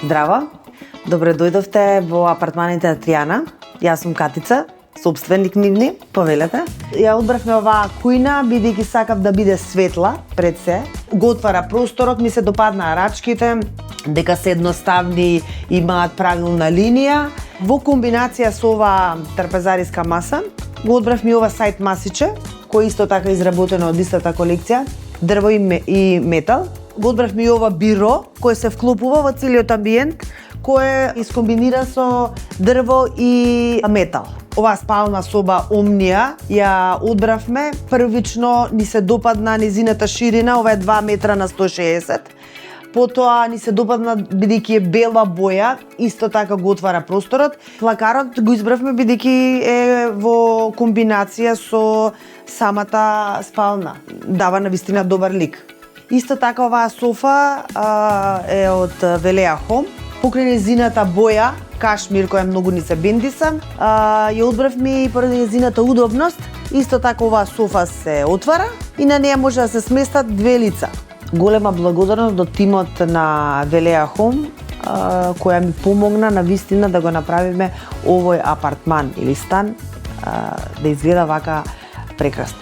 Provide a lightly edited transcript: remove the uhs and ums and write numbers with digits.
Здраво, добре дојдовте во апартманите на Тријана. Јас сум Катица, собственик нивни, повелете. Ја одбравме оваа кујна, бидејќи сакав да биде светла пред се. Го отвара просторот, ми се допаднаа рачките, дека се едноставни, имаат правилна линија. Во комбинација со оваа трпезариска маса, го одбравме ова сайт масиче, кој исто така изработено од истата колекција, дрво и метал. Го одбравме и ова биро, кој се вклопува во целиот амбиент, кој е искомбинира со дрво и метал. Оваа спална соба Омнија ја одбравме. Првично ни се допадна низината ширина, ова е 2 метра на 160. Потоа ни се допадна бидејќи е бела боја, исто така го отвара просторот. Плакарот го избравме бидејќи е во комбинација со самата спална. Дава навистина добар лик. Исто така оваа софа е од Велеа Home. Покрај незината боја, кашмир која многу ни се бендиса, ја одбравме и поради незината удобност. Исто така оваа софа се отвара и на неја може да се сместат 2 лица. Голема благодарност до тимот на Велеа Home, која ми помогна навистина да го направиме овој апартман или стан да изгледа вака прекрасно.